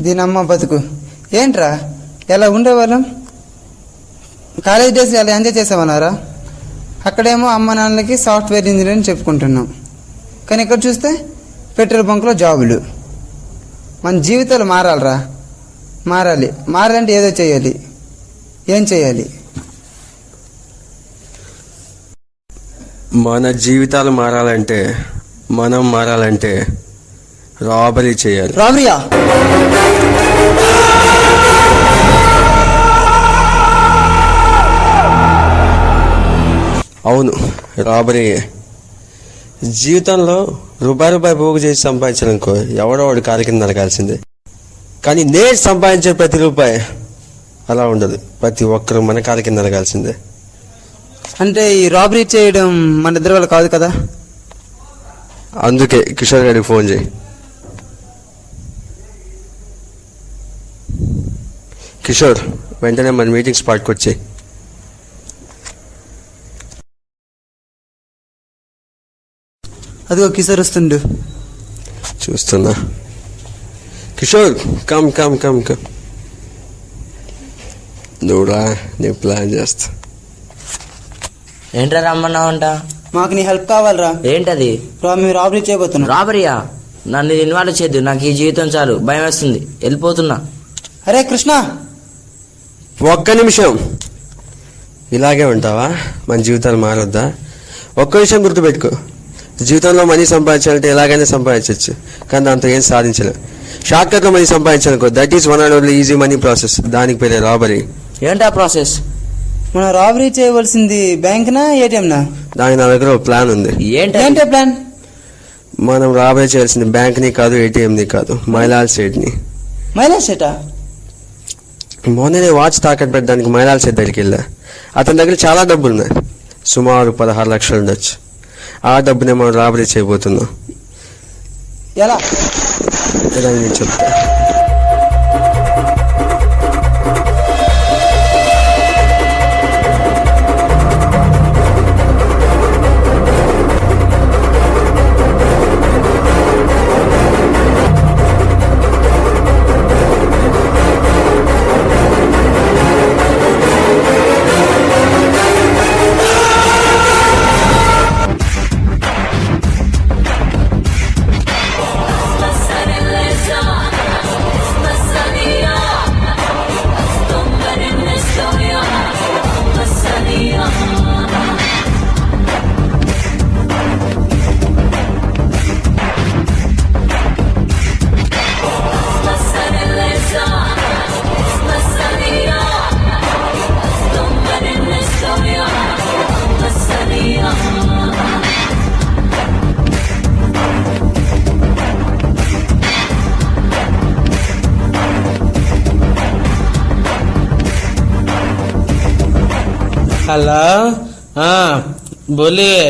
దీనమ్మ బతుకు ఏంట్రా ఎలా ఉండేవాళ్ళం. కాలేజ్ డేస్ ఎలా ఎంజాయ్ చేసామన్నారా. అక్కడేమో అమ్మ నాన్నలకి సాఫ్ట్వేర్ ఇంజనీరింగ్ చెప్పుకుంటున్నాం. కానీ ఇక్కడ చూస్తే పెట్రోల్ బంక్లో జాబులు. మన జీవితాలు మారాలరా. మారాలంటే ఏదో చేయాలి. ఏం చేయాలి? మన జీవితాలు మారాలంటే, మనం మారాలంటే రాబరీ చేయాలి. రాబరీయా? అవును, రాబరీ. జీవితంలో రూపాయి పోగు చేసి సంపాదించాలనుకో ఎవడో వాడు కాలు కింద నరకాల్సిందే. కానీ నేను సంపాదించే ప్రతి రూపాయి అలా ఉండదు. ప్రతి ఒక్కరు మన కాలు కింద నరకాల్సిందే. అంటే ఈ రాబరీ చేయడం మన ఇద్దరి వల్ల కాదు కదా. అందుకే కిషోర్ గారికి ఫోన్ చేయి. కిషోర్, వెంటనే మన మీటింగ్ స్పాట్కి వచ్చాయి. అదిగో కిషోర్ వస్తుండు. చూస్తున్నా. Kishore, come come come come. నువ్వురా, నేను ప్లాన్ చేస్తా. ఏంట్రా రమ్మన్నావంట? మాకు నీ హెల్ప్ కావాలరా. ఏంటది? మేము రాబరీ చేయబోతున్నాం. రాబరీయా? నన్ను ఇన్వాల్వ్ చేయద్దు, నాకు ఈ జీవితం చాలు, భయం వేస్తుంది, వెళ్ళిపోతున్నా. అరే కృష్ణ, ఒక్క నిమిషం. ఇలాగే ఉంటావా? మన జీవితాలు మారొద్దా? ఒక్క విషయం గుర్తుపెట్టుకో, జీవితంలో మనీ సంపాదించాలంటే ఎలాగైనా సంపాదించవచ్చు, కానీ దాంతో ఏం సాధించలేవు. షార్ట్కట్లో మనీ సంపాదించాలనుకో, that is one and only easy money process. దానికి పేరే రాబరీ. ఏంటా ప్రాసెస్? మనం రాబరీ చేయవలసింది బ్యాంక్నా ఏటీఎంనా? దానికి నా దగ్గర ఒక ప్లాన్ ఉంది. ఏంటంటే ప్లాన్? మనం రాబరీ చేయాల్సింది బ్యాంక్ని కాదు, ఏటీఎంని కాదు, మైలాల్ స్టేట్ని. మైలాల్ స్టేటా? మొన్ననే వాచ్ తాకట్టు పెట్టడానికి మైలాల్ స్టేట్ దగ్గరికి వెళ్ళా. అతని దగ్గర చాలా డబ్బులు ఉన్నాయి, సుమారు 16 లక్షలు ఉండొచ్చు. ఆ డబ్బునే మనం రాబరీ చేయబోతున్నాం. ఎలా? నేను చెప్తా. हेलो, हाँ बोलिए।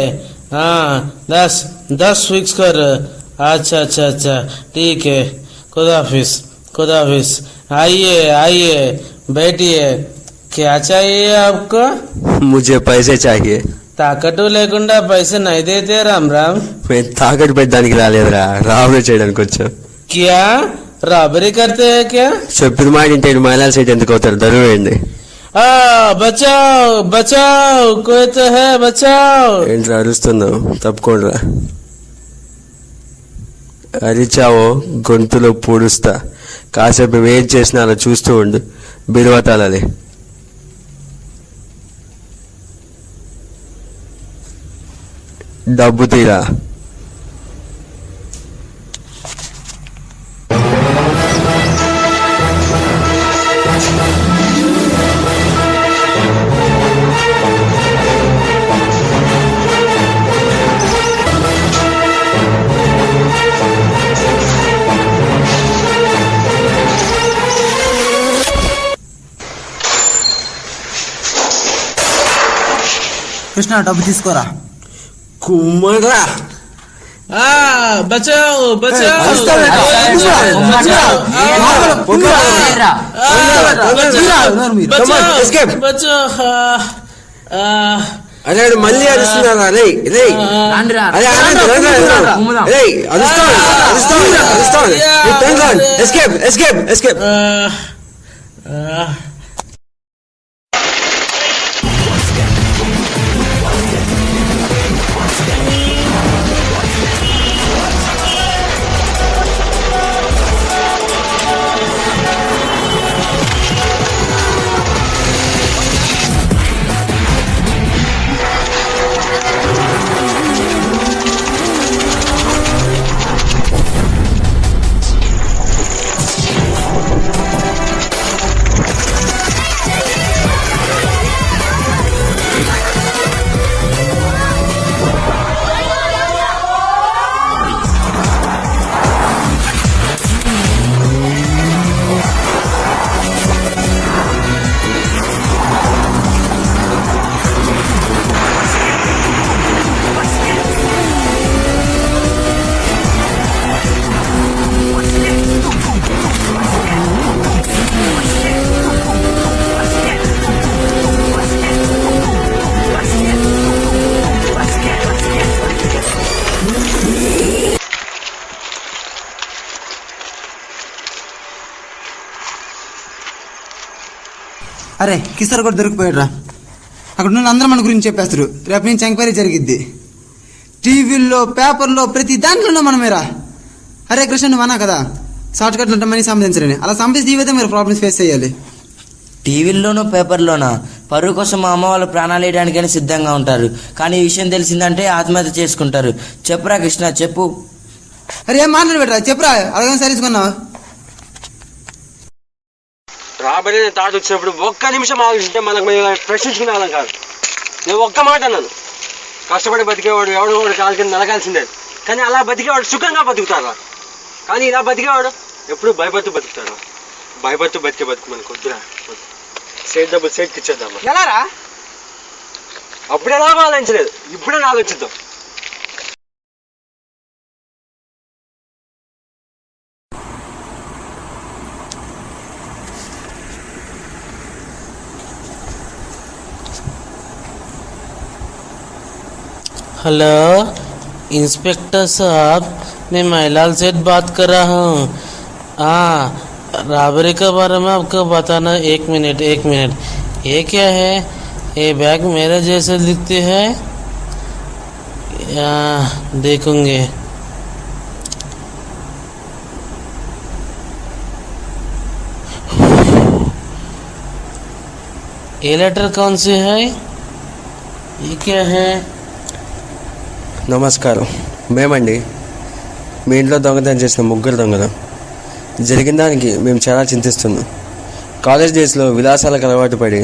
हाँ 10 फिक्स कर। अच्छा अच्छा अच्छा ठीक है। खुदाफिज। आइए बैठिए। क्या चाहिए आपको? मुझे पैसे चाहिए. తాకట్టు లేకుండా పైసే నైతే రామ్ రామ్. నేను తాకట్టు పెట్టడానికి రాలేదురా, రాబరీ చేయడానికి వచ్చా. క్యా రాబరీ కర్తే హై క్యా? చెప్పిన మాట ఇంటే మైలాల్ సైట్ ఎందుకు అవుతారు? దరువేయండి. బచావ్ కోయి తో హై బచావ్. ఏంట్రా అరుస్తున్నావు? తప్పుకోండిరా. అరిచావో గొంతులో పూడుస్తా. కాసేపు ఏం చేసినా అలా చూస్తూ ఉండు. బిరువతాలది. డబ్బు తీరా. కృష్ణ డబ్బు తీసుకోరా. కుమ్మరా. బచావ్. అరే వాడు మళ్ళీ అరుస్తున్నారా? రే రే రాండిరా. అరే ఎస్కేప్ ఎస్కేప్ ఎస్కేప్. అరే కిషోర్ కూడా దొరికిపోయాడురా. అక్కడ ఉన్న అందరూ మన గురించి చెప్పేస్తారు. రేపు నుంచి ఎంక్వైరీ జరిగిద్ది. టీవీల్లో పేపర్లో ప్రతి దాంట్లోనూ మనమేరా. అరే కృష్ణ నువ్వు అన్నా కదా షార్ట్ కట్లు ఉంటాం మనీ సంపాదించరని. అలా సంపాదించి ఈ విధంగా మీరు ప్రాబ్లమ్స్ ఫేస్ చేయాలి. టీవీల్లోనూ పేపర్లోనా పరువు కోసం మా అమ్మ వాళ్ళు ప్రాణాలు వేయడానికైనా సిద్ధంగా ఉంటారు. కానీ ఈ విషయం తెలిసిందంటే ఆత్మహత్య చేసుకుంటారు. చెప్పురా కృష్ణ చెప్పు. అరే ఏం మాట్లాడబెట్టరా చెప్పురా. అలాగే సరిచుకున్నావు. రాబడి తాట వచ్చినప్పుడు ఒక్క నిమిషం ఆలోచింటే మనకు మేము ప్రశ్నించుకునే వాళ్ళం కాదు. నేను ఒక్క మాట అన్నాను, కష్టపడి బతికేవాడు ఎవడో వాడు కాలు కింద నలగాల్సిందే. కానీ అలా బతికేవాడు సుఖంగా బతుకుతారా? కానీ ఇలా బతికేవాడు ఎప్పుడు భయపడుతూ బతుకుతాడు. భయపడుతూ బతికే బతుకు మనకు వద్దురా. సేట్ డబ్బులు సేట్కి ఇచ్చేద్దామా? ఎలారా? అప్పుడు ఎలాగో ఆలోచించలేదు, ఇప్పుడే ఆలోచిద్దాం. हेलो इंस्पेक्टर साहब, मैं महिलाल सेठ बात कर रहा हूँ। हाँ, रॉबरी के बारे में आपको बताना। एक मिनट ये क्या है? ये बैग मेरे जैसे दिखते है, देखूंगे। ये लेटर कौन सी है? ये क्या है? నమస్కారం, మేమండి మీ ఇంట్లో దొంగతనం చేసిన ముగ్గురు దొంగలు. జరిగిన దానికి మేము చాలా చింతిస్తున్నాం. కాలేజ్ డేస్లో విలాసాలకు అలవాటు పడి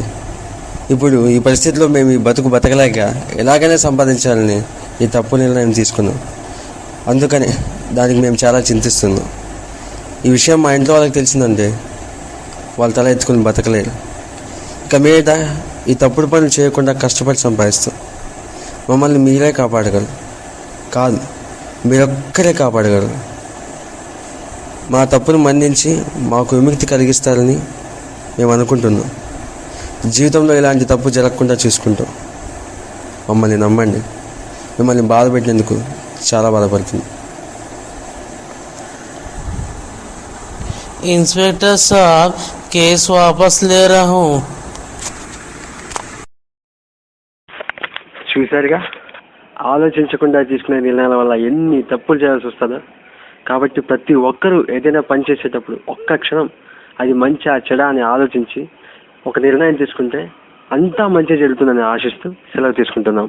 ఇప్పుడు ఈ పరిస్థితిలో మేము ఈ బతకలేక ఎలాగైనా సంపాదించాలని ఈ తప్పు నిర్ణయం తీసుకున్నాం. అందుకని దానికి మేము చాలా చింతిస్తున్నాం. ఈ విషయం మా ఇంట్లో వాళ్ళకి తెలిసిందంటే వాళ్ళు తల ఎత్తుకుని బతకలేరు. ఇక మీద ఈ తప్పుడు పనులు చేయకుండా కష్టపడి సంపాదిస్తాం. మమ్మల్ని మీరే కాపాడగలరు, కాదు మీరొక్కరే కాపాడగలరు. మా తప్పును మన్నించి మాకు విముక్తి కలిగిస్తారని మేము అనుకుంటున్నాం. జీవితంలో ఇలాంటి తప్పు జరగకుండా చూసుకుంటాం. మమ్మల్ని నమ్మండి. మిమ్మల్ని బాధ పెట్టినందుకు చాలా బాధపడుతుంది. इंस्पेक्टर साहब, केस वापस ले रहा हूँ। చూసారుగా, ఆలోచించకుండా తీసుకునే నిర్ణయాల వల్ల ఎన్ని తప్పులు చేయాల్సి వస్తుందో. కాబట్టి ప్రతి ఒక్కరూ ఏదైనా పని చేసేటప్పుడు ఒక్క క్షణం అది మంచి ఆ చెడ అని ఆలోచించి ఒక నిర్ణయం తీసుకుంటే అంతా మంచి జరుగుతుందని ఆశిస్తూ సెలవు తీసుకుంటున్నాం.